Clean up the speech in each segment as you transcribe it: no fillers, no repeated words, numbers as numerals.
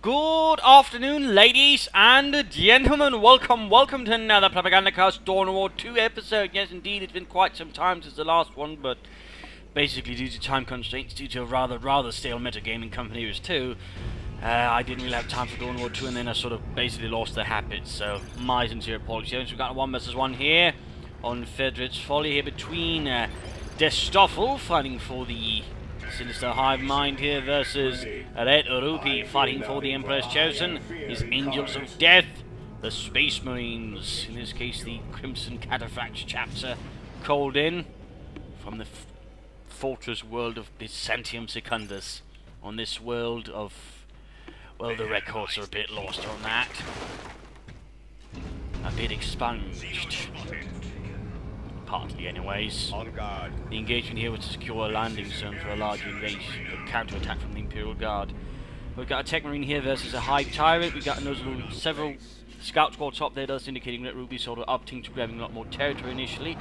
Good afternoon, ladies and gentlemen. Welcome to another Propagandacast DOW2 episode. Yes, indeed, it's been quite some time since the last one, but basically due to time constraints, due to a rather stale metagaming company as too, I didn't really have time for DOW2, and then I sort of basically lost the habit. So my sincere apologies. We've got a 1 versus 1 here on Federate's Folly here between Destoffel fighting for the Sinister Hive Mind here versus Red-Rupee fighting for the Emperor's Chosen, his Angels of Death, the Space Marines, in this case the Crimson Cataphracts chapter, called in from the fortress world of Byzantium Secundus. On this world of, well, the records are a bit lost on that, a bit expunged. Partly, anyways. On guard. The engagement here was to secure a landing zone for a large invasion, a counterattack from the Imperial Guard. We've got a Tech Marine here versus a Hive Tyrant. We've got several scout squad top there, thus indicating that Red-Rupee sort of opting to grabbing a lot more territory initially.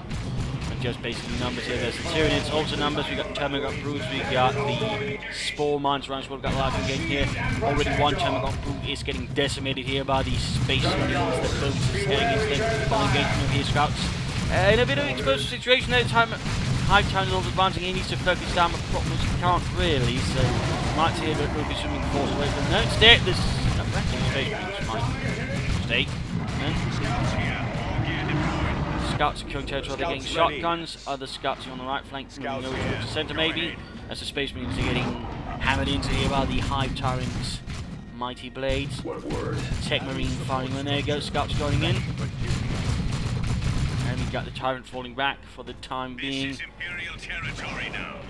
And just basically numbers here versus Tyranids. Also numbers, we've got Termagant Brutes, we've got the Spore Mines around squad, we've got a large engagement here. Already one Termagant Brute is getting decimated here by the Space Marines that Focus is heading into the engagement of here scouts. In a bit of an exposed situation there, Hive Tyrant is also advancing. He needs to focus down, but problems he can't really, so might see that Ruby swimming forced away from. No, instead, this mistake. Scouts securing territory, they're getting shotguns. Other scouts are on the right flank, moving over towards the centre maybe, as the Space Marines are getting hammered into here by the Hive Tyrant's mighty blades. Tech Marine firing, and there you go, scouts joining in. And we've got the Tyrant falling back for the time being. This is Imperial territory now.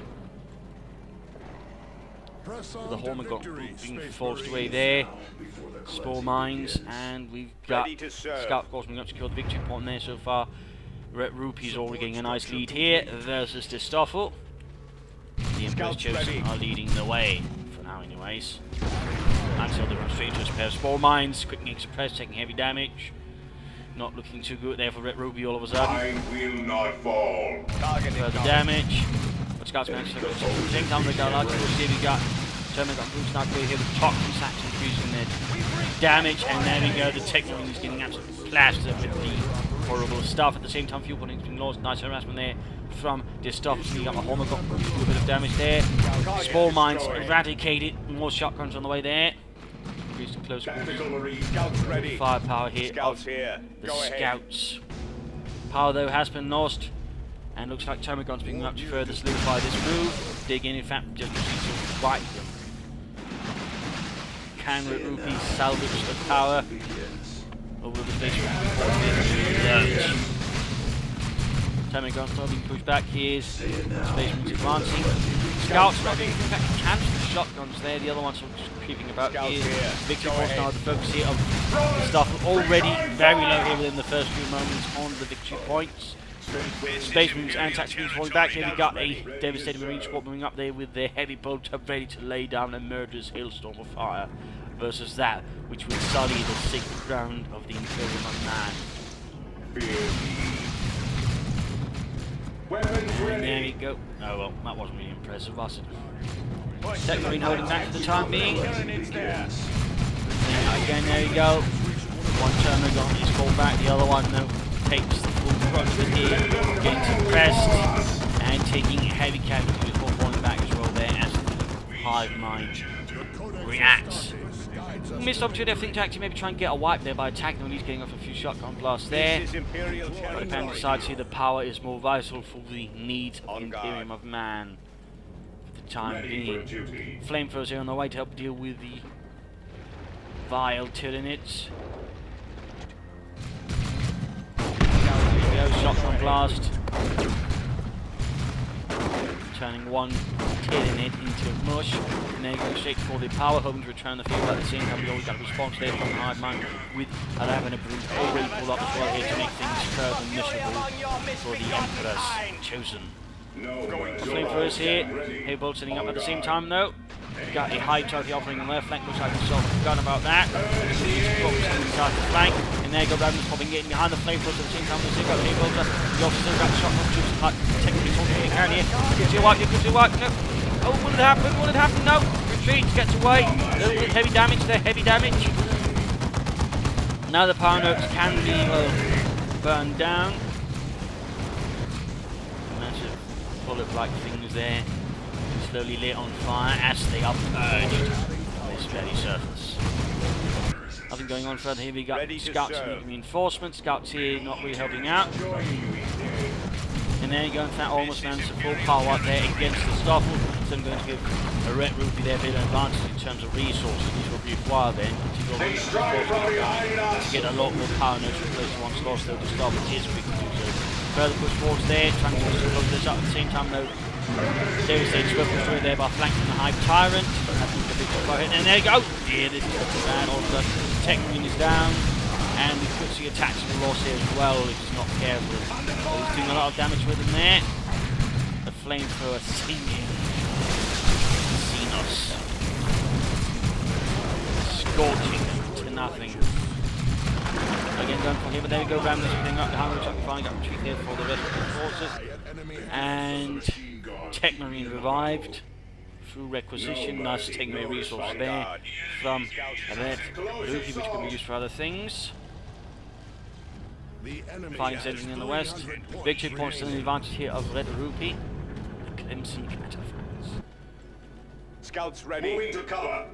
The Hormagant being forced away there. Spore Mines, and we've got Scout Corps moving up to secure the victory point there so far. Red-Rupee's already getting a nice lead here versus Destoffel. The Emperor's Chosen are leading the way, for now anyways. Until they run straight into a pair of Spore Mines, quickly suppressed, taking heavy damage. Not looking too good there for Red-Rupee all of a sudden. I will not fall. Further damage. But Scouts managed to take down the Galactic. Here we got Termagant Brutes now clear here with Toxin Sacks increasing their damage. And there we go, the Tech Marine is getting absolutely plastered with the horrible stuff. At the same time, fuel points being lost. Nice harassment there from Destoffel. So you got a Hormagant Brute with a bit of damage there. Spore Mines eradicated. More shotguns on the way there. Close firepower here of the Scouts. Power though has been lost, and looks like Termagant's being up to further solidify this move. Dig in fact, just proceeds to fight them. Can Red-Rupee salvage the power over the Space Marines? Termagant's not being pushed back. Here's Space Marines advancing. Scouts not being cancelled the shotguns there. The other ones are just creeping about here. Victory Force now the focus here of the stuff already very low here within the first few moments on the victory points. Space Marines and Tactical Marines falling back. Here we got a devastating Marine squad moving up there with their heavy bolt up ready to lay down a murderous hailstorm of fire versus that which would sully the sacred ground of the Imperium of Man. And there we go. Oh well, that wasn't really impressive, was it? Tech Marine holding back for the time being. Again, there you go. One Termagant is called back, the other one though takes the full brunt of it here, getting suppressed and taking heavy casualties before falling back as well there as the Hive Mind reacts. Missed opportunity, I think, to actually maybe try and get a wipe there by attacking when he's getting off a few shotgun blasts there. But apparently decides here the power is more vital for the needs of the Imperium of Man for the time being. Flamethrowers here on the way to help deal with the vile Tyranids. There we go, shotgun blast. Turning one Tyranid into mush, and then going straight for the power, hoping to return the field. At the same time, we always got a response there from the Hive Mind with having a Brute already pulled up as well here to make things further miserable for the Emperor's Chosen. Flamethrowers here, Hail Bolt sitting up at the same time though. We've got a Hive Trophy offering on their flank, looks like we've forgotten about that. Inside the flank, and there you go, Raven's popping, getting behind the Flamethrowers at the same time. We've got the Hail Bolter, we also still got the shotgun troops, technically talking here, carrying here. Could you wipe, no. Oh, will it happen? No. retreats, gets away. Little bit heavy damage there, heavy damage. Now the power notes can be, well, burned down. Massive bullet-like things there. Slowly lit on fire as they are purged on this very surface. Nothing going on further here. We got scouts and reinforcements. Scouts here not really helping out. And there you go, in fact, almost managed to full power up there against the Destoffel. So I'm going to give a Red-Rupee there a bit of advantage in terms of resources, which will be required then, particularly to get a lot more power notes replaced once lost, though Destoffel is quick to do so. Further push forwards there, trying to close this up at the same time though. Devastator's weapons through there by flanking the Hive Tyrant. The big hit, and there you go! Yeah, this is looking bad. All of a sudden, Techmarine is down. And we could see attacks from loss here as well if he's not careful. So he's doing a lot of damage with him there. The flamethrower singing. Xenos. Scorching to nothing. Again going for here, but there we go, Ramblers picking up the hammer, which we finally got retreat here for the rest of the forces. And Techmarine revived through requisition, nice taking away resources there from Red-Rupee, which could be used for other things. Fighting everything in the west. Victory points to the advantage here of Red-Rupee. The Crimson Cataphracts. Scouts ready. Moving to cover.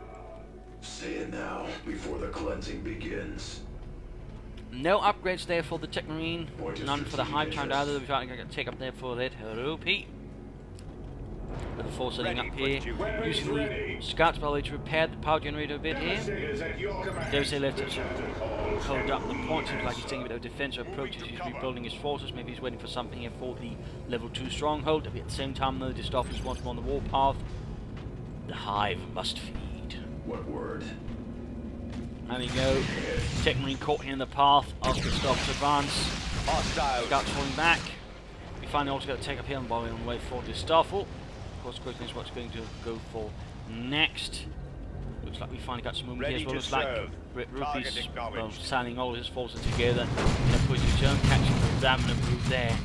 Say it now, before the cleansing begins. No upgrades there for the Techmarine. None for the Hive Tyrant either. We're going to take up there for Red-Rupee. With the force setting up here. Using the scouts, by the way, to repair the power generator a bit here. Devastator left to hold up the point. Seems like he's taking a bit of defensive approach as he's rebuilding his forces. Maybe he's waiting for something here for the level 2 stronghold. At the same time, though, Destoffel is once more on the warpath. The Hive must feed. What word? There we go. Techmarine caught here in the path of Destoffel's advance. Scouts falling back. We finally also got to take up here on the way for Destoffel. Of course, quickly is what's going to go for next. Looks like we finally got some movement here as well. Looks like Red-Rupee's sending all his forces together in a push to turn, catching the Ravenant Brute there.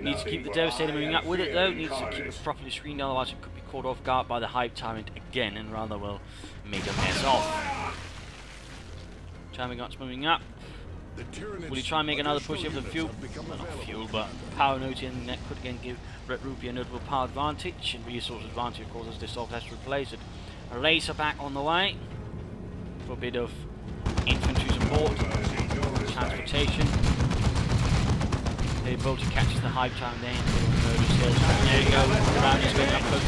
Needs to keep the Devastator moving up with it though. Needs to keep it properly screened, otherwise it could be caught off guard by the Hive Tyrant again and rather well make a mess of. Termagant's moving up. Will he try and make another push here for the fuel? Well, not fuel, but power note in that could again give Red-Rupee a notable power advantage and resource advantage, of course, as Destoffel has to replace it. A Racer back on the way for a bit of infantry support, transportation. The Bolter catches the Hive Tyrant there and there you go. Ramblers going up close.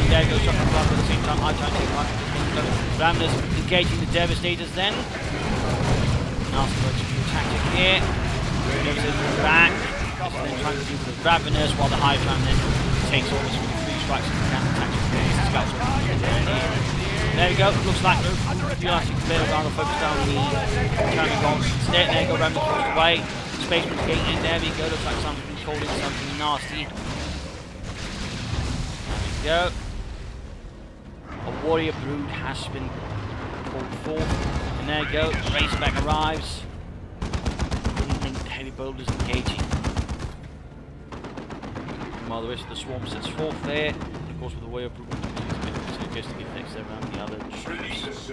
There goes up and at the same time. Hive Tyrant Ramblers engaging the Devastators then. Nasty tactic here. Devastators back. Then trying to deal with the Ravenous while the Hive Tyrant then takes all this with 3 strikes and counterattacks against the Scouts. There we go. Looks like the better round of focus down the Termagants. There you go. Ramblers pushed away. Spaceman's getting in there, we go, looks like something's been called in something nasty. There we go. A warrior brood has been called forth. And there you go, Racerback arrives. Heavy boulders engaging. While the rest of the swarm sets forth there. And of course with the warrior brood, suggesting effects there around the other troops.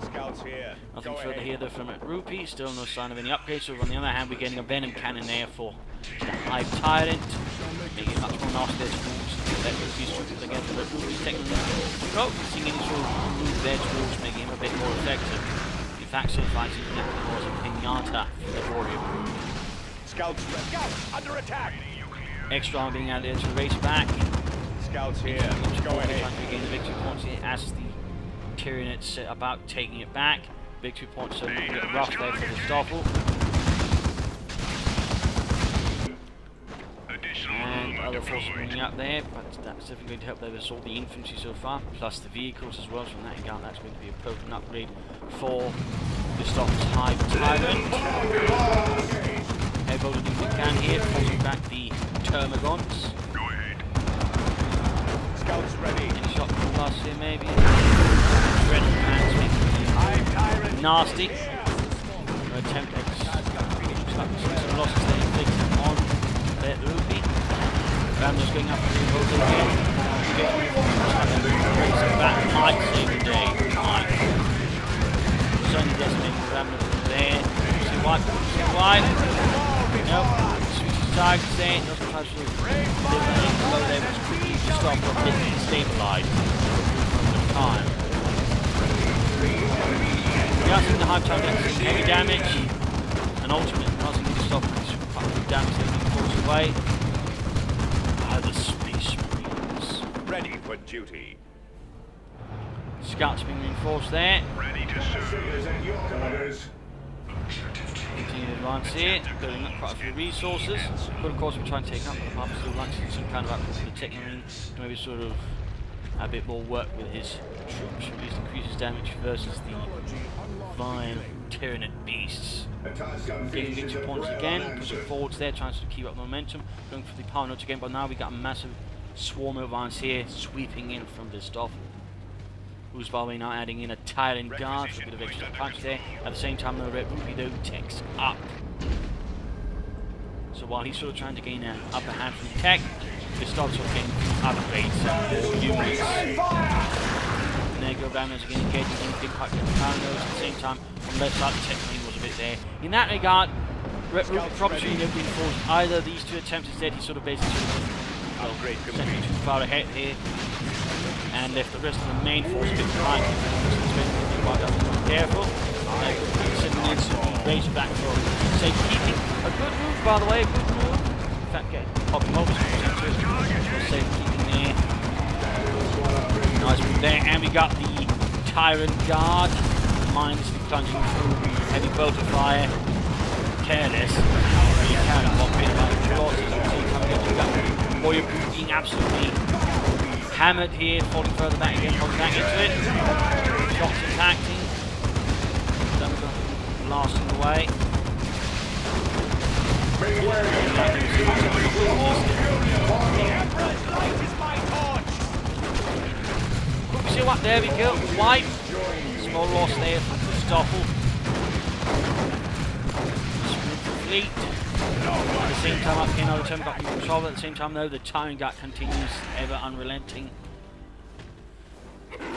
Scouts here. Nothing further here though from Red-Rupee, still no sign of any upgrades, so on the other hand we're getting a Venom Cannon there for the Hive Tyrant, making it much more nasty there towards Red-Rupee's troops against Red-Rupee's technically. Oh, seeing any sort of move there towards making him a bit more effective. In fact, so far he's was a pinata for the warrior. Scouts under attack. Extra arm being added to the Racerback. Scouts here. Go ahead. Trying to regain the victory points here as the Tyranid set about taking it back. Victory points are a bit rough there for the Destoffel. And other forces moving up there, but that's definitely going to help there assault the infantry so far, plus the vehicles as well. So from that account, that's going to be a potent upgrade for the Destoffel's Hive Tyrant. Airbolt doing what they can here, forcing back the Termagants. Scouts ready. Any shot from the last here maybe? Red Man's making nasty. No attempt to looks like some losses there inflicted on Red-Rupee. Ramner's going up to the Volta again. That might save the day. Might. Certainly decimating the Ramner from there. See why? Nope. Switches targets there. Doesn't try to sort of deliver anything below there, which quickly stop or hit and stabilize over time. We are seeing the hype target taking heavy damage, and ultimately not seeing the stop with damage taking force away. The Space Marines. Ready for duty. Scouts being reinforced there. Ready to serve. Continue to advance here, building up quite a few resources. Could of course be trying to take up, but still like to do some kind of output for the Tech Marine, maybe sort of a bit more work with his troops, at least increases damage versus the vile Tyranid beasts. Getting victory points again, pushing forwards there, trying to keep up momentum, going for the power notes again, but now we got a massive swarm of advance here, sweeping in from Destoffel. Who's by the way now adding in a Tyranid guard for a bit of extra punch there. At the same time, the Red-Rupee though takes up. So while he's sort of trying to gain an upper hand from tech, Destoffel's sort of getting upgrades and more units. And there go Banners again engaging in big pipe down the power nodes. At the same time, on the left side, the tech marine was a bit there. In that regard, Red-Rupee probably shouldn't have been forced either of these two attempts. Instead, he sort of basically sent me too far ahead here. And left the rest of the main force a bit behind. Careful. Raise back for safekeeping. A good move, by the way, a good move. In fact, get popping over safekeeping there. Nice move there. And we got the Tyrant Guard. Mindlessly plunging through heavy bolter fire. Careless. Really carrying a lot bit about the losses. You got Warrior Brute being absolutely hammered here, falling further back again, falling back into it. Shots attacking. Blasting away. See what? There we go. Wipe. Small loss there from Destoffel. Fleet. At the same time, up here, another turn got control. At the same time, though, the Tyrant Guard continues ever unrelenting.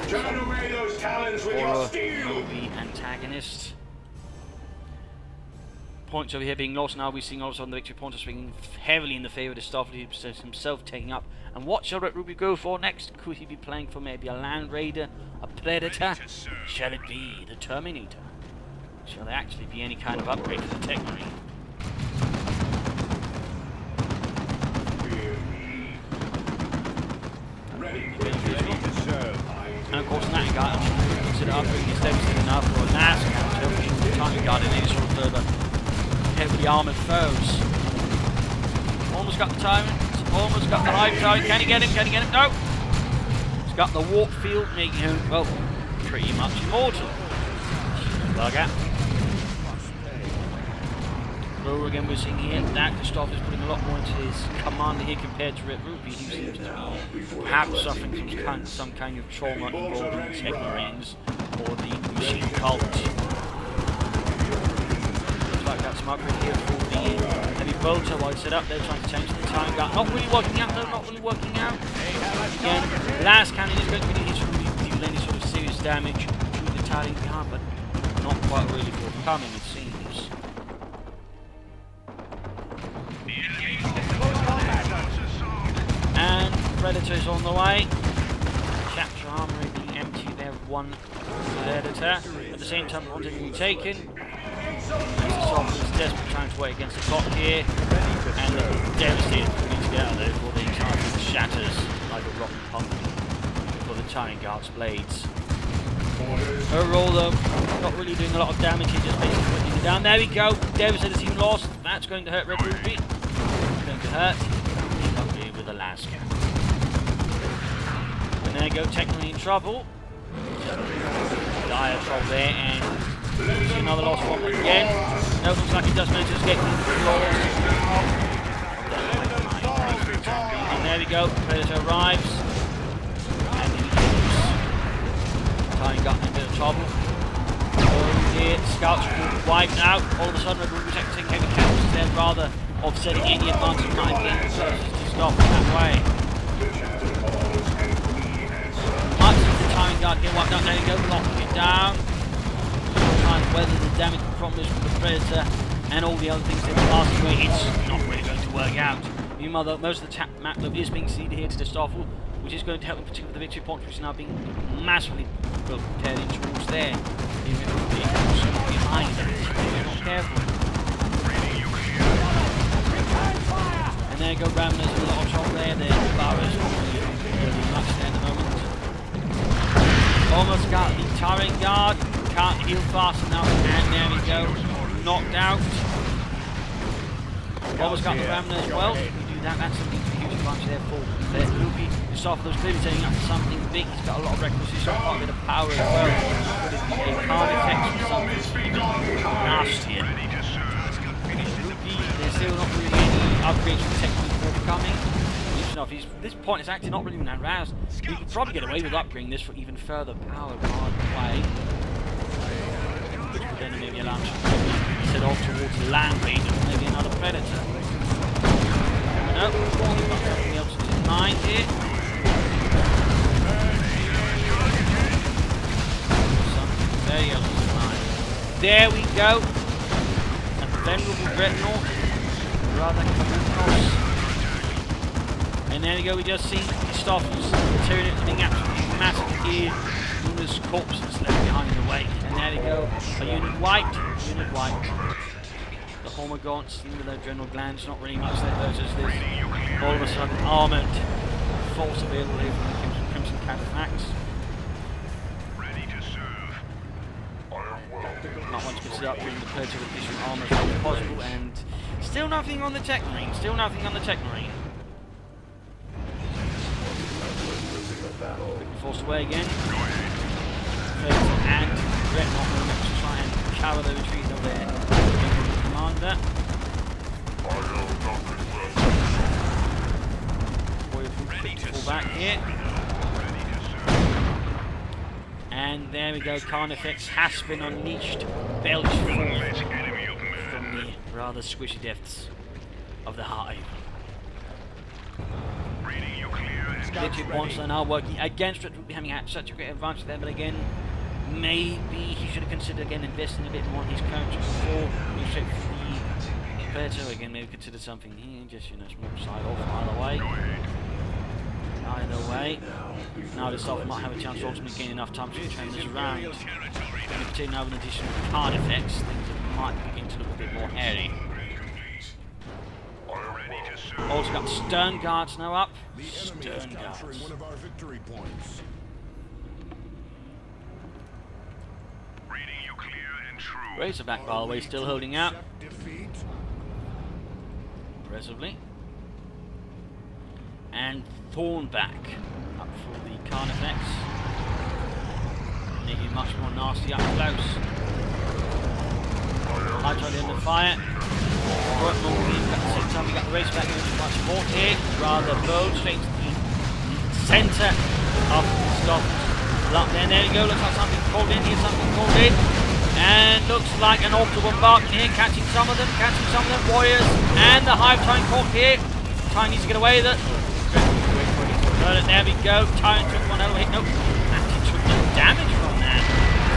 Turn away those talons with your steel! The antagonist. Points over here being lost. Now we're seeing also on the victory points swinging heavily in the favour of Destoffel, himself taking up. And what shall Red-Rupee go for next? Could he be playing for maybe a Land Raider, a Predator? Shall it be the Terminator? Shall there actually be any kind of upgrade for the Tech Marine? And of course in that regard, consider upgrading is devastating enough for a last counter, which is time regarding any sort of further heavily armoured foes. Almost got the Tyrant, almost got the Hive Tyrant. Can he get him? Can he get him? No! He's got the warp field, making him, well, pretty much immortal. Bugger. Lower again, we're seeing here that Destoffel is putting a lot more into his commander here compared to Red-Rupee, who seems to be perhaps suffering from some kind of trauma involving Tech Marines or the machine cult. Looks like that's some upgrade here for the heavy bolter while he's set up there trying to change the time guard. Not really working out though, not really working out. Again, last cannon is going to be needed to deal any sort of serious damage to the Tyrant Guard, but not quite really forthcoming it seems. And Predator's on the way. Capture armory being empty there, one Predator. At the same time, one being taken. Destoffel is desperately trying to work against the clock here. And the devastated pulling to get out of there before the entire thing shatters like a rotten pumpkin for the Tyrant Guard's blades. Overall though, not really doing a lot of damage, he's just basically putting it down. There we go, devastated team lost. That's going to hurt Red-Rupee. It's going to hurt. With Alaska. And there you go, Tech Marine in trouble. Dire trouble there, and see another lost one again. No, looks like he does manage to escape the floors. And there we go, Predator arrives. And he goes. Tyrant got in a bit of trouble. Here, Scouts will wiped out. All of a sudden, Red-Rupee taking heavy casualties there, rather offsetting any advantage might have been. Destoffel that way. Much of the Tyranid guard get wiped out. There you go, blocking it down. Trying to weather the damage from this from the Predator and all the other things that are passing away. It's not really going to work out. Meanwhile, though, most of the map look is being ceded here to Destoffel, which is going to help in particular with the victory points, which is now being massively prepared in towards there. Even if it being so behind that, if you're not careful. And there you go, Ramner's a little shot there. The Barrows not really much there at the moment. Almost got the Tyranid guard. Can't heal fast enough, and there we go. Knocked out. Almost got the Ramner as well. If we do that, that's something to huge advantage there for Red-Rupee. Destoffel is clearly setting up for something big. He's got a lot of requisition, quite a bit of power as well. Could it be a Carnifex or something nastier? Red-Rupee, there's still not really any upgrades from technically forthcoming. At this point, it's actually not really been aroused. We could probably get away with upgrading this for even further power guard away. But then maybe allow him to set off towards land range or maybe another Predator. Nope, he's got something else in mind here. Something very else in mind. There we go. A venerable Dreadnought. Rather across. And there we go, we just see Destoffel's Tyranid being absolutely massive here. Luna's corpses left behind in the wake. And there we go, a unit white. The Hormagaunts with their adrenal glands, not really much there versus this. All of a sudden, armoured force available here from the Crimson Counterattack. Ready to serve. Not want to consider upgrading the Predator with additional armour as much as possible, and still nothing on the Tech Marine, Forced away again. And Dreadnought will to try and cover the retreat of their commander. Warrior pull back here. And there we go, Carnifex has been unleashed. Belch forth from the rather squishy depths of the hive. Literally points are now working against Red-Rupee, having had such a great advantage there, but again, maybe he should have considered again investing a bit more in his counter before he checked the Predator. Again, maybe consider something here, just small side off either way. Now Destoffel might have a chance to ultimately gain enough time to turn this around. And in particular now with an additional Carnifex, things might begin to look a bit more hairy. Also got Stern Guards now up. Stern Guards. One of our victory points. Reading you clear and true. Razorback, by the way, still holding out. Impressively. And Thornback up for the Carnifex. Making it much more nasty up close. Light on the end of fire. At the same time, we got the Razorback moving much more here. Rather bold, straight to the centre of the stop. There we go, looks like something called in here, and looks like an orbital bombardment here, catching some of them, warriors, and the hive trying caught here. Trying needs to get away with it. There we go, Tyrant took one over hit, nope, actually took no damage from that,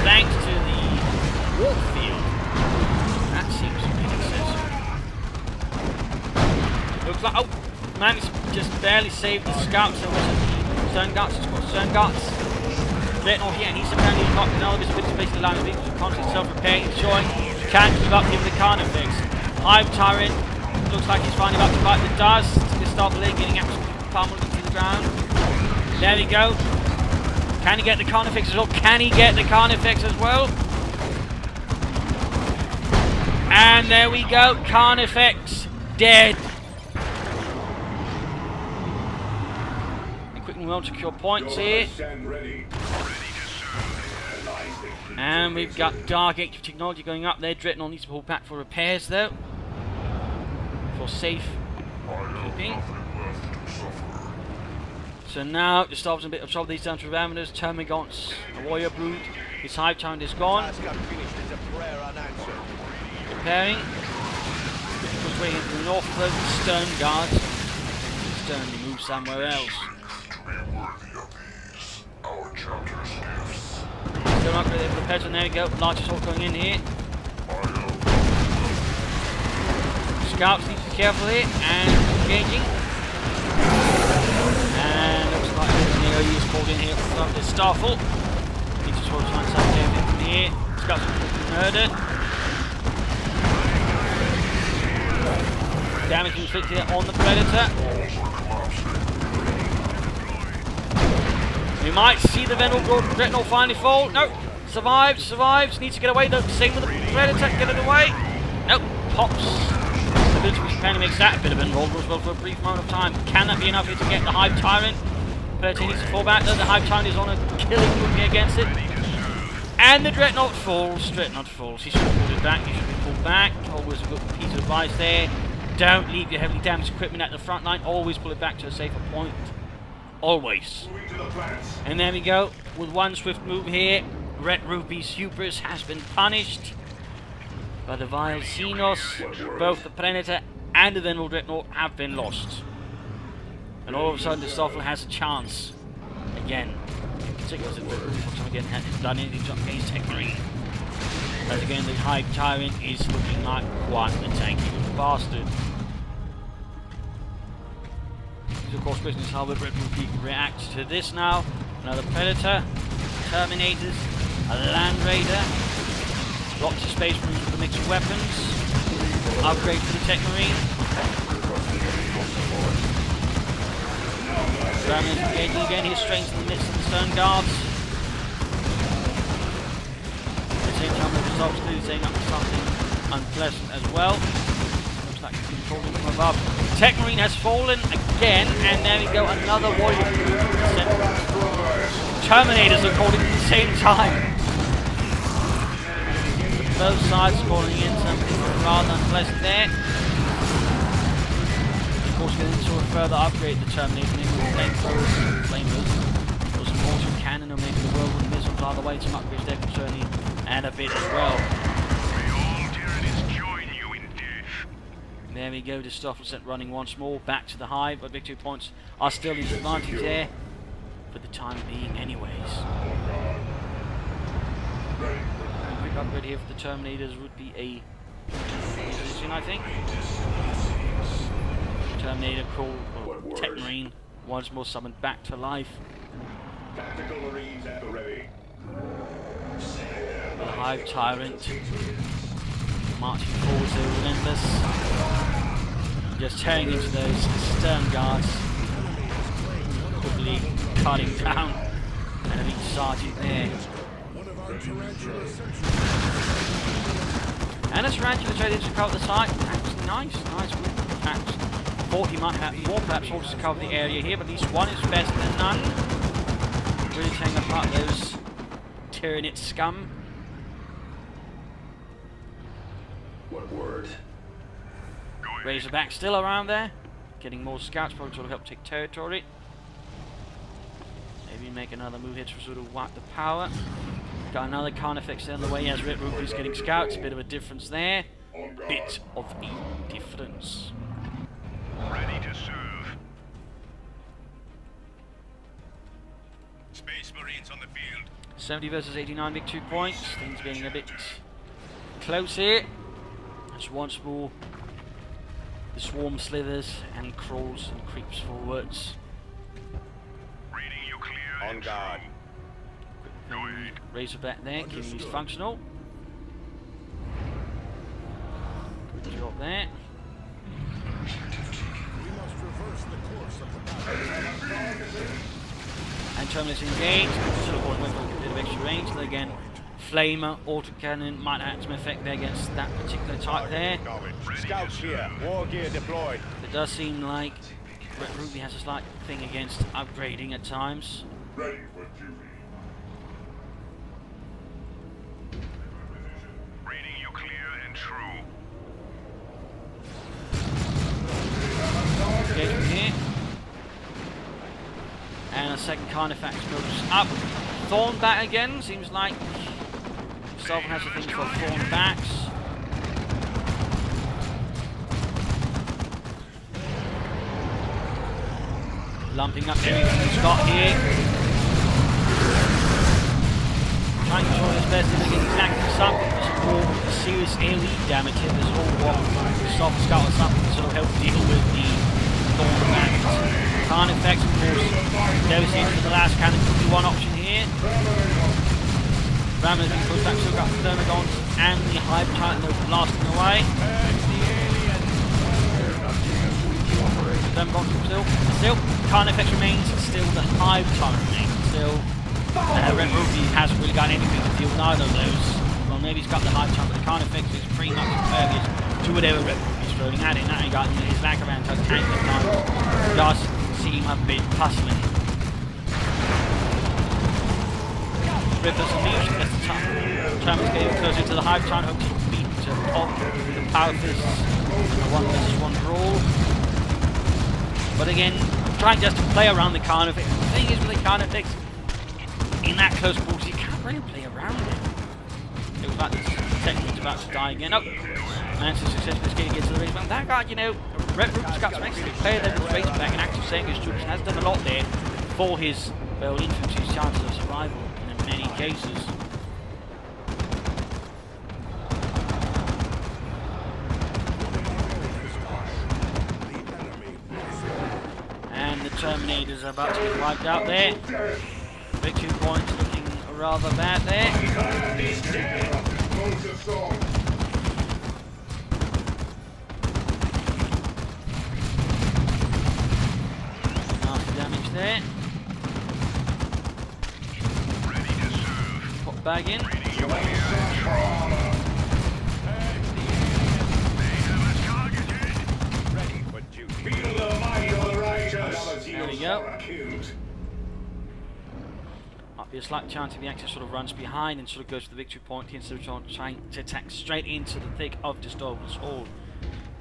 thanks to the warp field. That seems to be excessive. Looks like, oh, man, it's just barely saved the scouts, so was it the Stern Guards, it's got Stern Guards. Dreadnought here, and he's apparently locked in all this bit of space to line of vehicles, constantly self-repairing, enjoying, can't keep up with the Carnifex. Hive Tyrant, looks like he's finally about to bite the dust, Destoffel getting absolutely pummeled into the ground. There we go. Can he get the Carnifex as well? And there we go, Carnifex dead. And quickly well secure points here. And we've got Dark Age of Technology going up there. Dreadnought needs to pull back for repairs though. For safe keeping. So now Destoffel's in a bit of trouble. These down to Ravenous, Termagants, a Warrior Brood. His Hive Town is gone. Preparing. Push way into the north, close the Stern Guards. sternly move somewhere else. Still not really able to peasant. There we go. Large assault going in here. Scouts need to be careful here and engaging. And looks like an AOE is called in here from Destoffel. Need to sort of try and sabotage everything from here. Scouts are murdered. Damage inflicted on the Predator. We might see the Dreadnought finally fall. Nope. Survives. Needs to get away though. Same with the Predator. Get it away. Nope. Pops. The ability which apparently makes that a bit of an involved as well for a brief moment of time. Can that be enough here to get the Hive Tyrant? Predator needs to fall back though. The Hive Tyrant is on a killing movie against it. And the Dreadnought falls. He should have pulled it back. He should be pulled back. Always a good piece of advice there. Don't leave your heavily damaged equipment at the front line. Always pull it back to a safer point. Always. And there we go. With one swift move here, Red-Rupee's hubris has been punished by the vile Xenos. Both the Predator and the Venerable Dreadnought have been lost. And all of a sudden, Destoffel has a chance. Again. In particular, the Red-Rupee again hasn't done anything against Tyranid. But again, the Hive Tyrant is looking like quite a tanky little bastard. Of course, question is how the Red-Rupee reacts to this now. Another Predator, Terminators, a Land Raider, lots of Space Marines with a mix of weapons, upgrade for the Tech Marine. Terminators engaging again, he's strength in the midst of the Stern Guards. At the same time, the results clearly saying up to something unpleasant as well. Looks like he's been falling from above. Tech Marine has fallen again, and there we go, another warrior. Terminators are calling at the same time. Both sides calling in something rather unpleasant there. Of course, going to sort of further upgrade the Terminator with flamethrowers and flamers. Or some mortar cannon, or maybe the whirlwind missiles are the way to upgrade their concerning, and a bit as well. There we go, Destoffel set running once more, back to the Hive, but victory points are still in advantage there, for the time being anyways. A quick upgrade here for the Terminators would be a position, I think. Terminator called Tech Marine, once more summoned back to life. Tactical Marines at the ready. The Hive Tyrant marching forward so relentless. Just tearing into those Stern Guards. Quickly cutting down an elite sergeant there. And a Tarantula traded to cover the site. Actually, nice. Perhaps 40 might have more, perhaps all to cover the area here, but at least one is better than none. Really tearing apart those Tyranid scum. What word? Razorback still around there, getting more scouts, probably to help take territory. Maybe make another move here to sort of wipe the power. Got another Carnifex on the way as Red-Rupee's getting scouts, a bit of a difference there. Bit of a difference. Ready to serve. Space Marines on the field. 70 versus 89, big 2 points. Things getting a bit close here. As once more, the swarm slithers and crawls and creeps forwards. Reading you clear. On guard. Razorback there, keeping these functional. Good job there. And Terminus engaged. Still avoid with a bit of extra range. And again, Flamer, autocannon might have some effect there against that particular type there. Scouts here. War gear deployed. It does seem like Red-Rupee has a slight thing against upgrading at times. Ready for duty. Reading you clear and true. Engagement here. And a second Carnifex moves up. Thorn back again. Seems like Destoffel has a thing for thorn backs. lumping up everything he's got here. Trying to control his best to get exactly something for some more serious AoE damage here. This whole what Destoffel Scout or something to sort of help deal with the Thorn Magnet. Carnifex, of course, Decisive for the last cannon could be one option here. Ram has been pushed back, still got the Thermodons and the Hive Titan that are blasting away. Still, Carnifex remains, still the Hive Titan remains, still Red-Rupee hasn't really got anything to deal with either of those. Well, maybe he's got the Hive Titan, but the Carnifex is pretty much impervious to whatever Red-Rupee's throwing at it. Now he got his lack of anti-tank at times does seem a bit puzzling. Rippers and Leash, that's the time is getting closer to the Hive Titan, hopes to beat to pop the Power Fists, a 1 vs 1 brawl. But again, trying just to play around the Carnifex. The thing is with the Carnifex, in that close quarters, you can't really play around it. It was like this technique's about to die again. Oh, managed to successfully escape against the ring. But that guy, you know, Red-Rupee's got some excellent player there with race back and active saving his troops, and has done a lot there for his, well, infantry's chances of survival in many cases. And the Terminators are about to get wiped out there. Victory points looking rather bad there. Nasty damage there. Pop bag in. There we go. Might be a slight chance if the Axis sort of runs behind and sort of goes to the victory point instead of trying to attack straight into the thick of Destoffel's horde.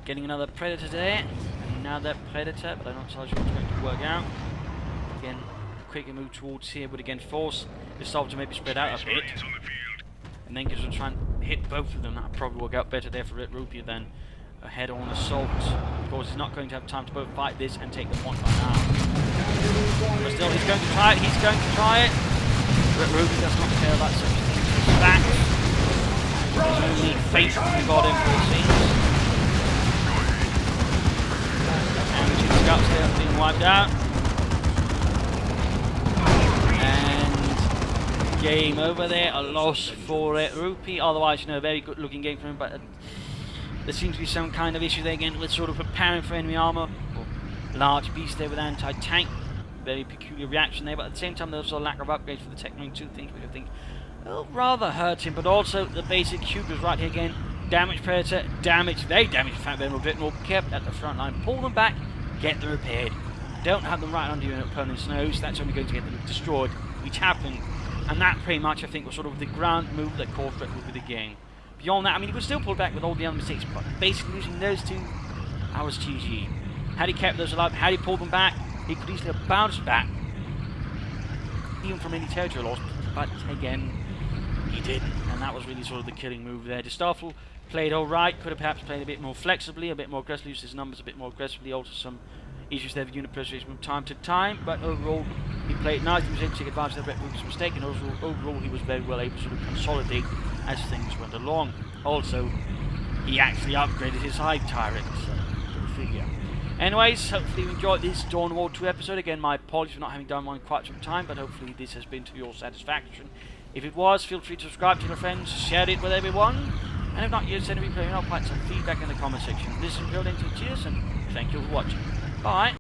Getting another Predator there. Another Predator, but I'm not so sure what's going to work out. Again, quicker move towards here would again force Destoffel to maybe spread out a bit. And then sort of try and hit both of them. That would probably work out better there for Red-Rupee than a head-on assault. Of course, he's not going to have time to both fight this and take the point by now. But still, he's going to try it. He's going to try it. Red-Rupee does not care about such things as facts. There's only fate we got him for it seems. And the two scouts there have been wiped out. And game over there. A loss for Red-Rupee. Otherwise, you know, a very good looking game for him, but there seems to be some kind of issue there again with sort of preparing for enemy armor. Or large beast there with anti-tank. Very peculiar reaction there, but at the same time there's also a lack of upgrades for the Techmarine 2 things which I think will rather hurt him, but also the basic cube is right here again. Damaged Predator, very damaged Fat Venom, a bit more kept at the front line. Pull them back, get them repaired. Don't have them right under your opponent's nose, that's only going to get them destroyed, which happened. And that pretty much I think was sort of the ground move that caused Red-Rupee the game. Beyond that, I mean, he could still pull back with all the other mistakes, but basically losing those two, I was GG. Had he kept those alive, had he pulled them back, he could easily have bounced back, even from any territory loss, but again, he didn't, and that was really sort of the killing move there. Destoffel played alright, could have perhaps played a bit more flexibly, a bit more aggressively, used his numbers a bit more aggressively, also some issues there with unit preservation from time to time, but overall, he played nice, he was able to take advantage of Red-Rupee's mistake, and overall, he was very well able to sort of consolidate as things went along. Also, he actually upgraded his Hive Tyrant, so go figure. Anyways, hopefully you enjoyed this Dawn of War 2 episode. Again, my apologies for not having done one in quite some time, but hopefully this has been to your satisfaction. If it was, feel free to subscribe to your friends, share it with everyone, and if not, you send me quite some feedback in the comment section. This is Building to Cheers, and thank you for watching. Bye!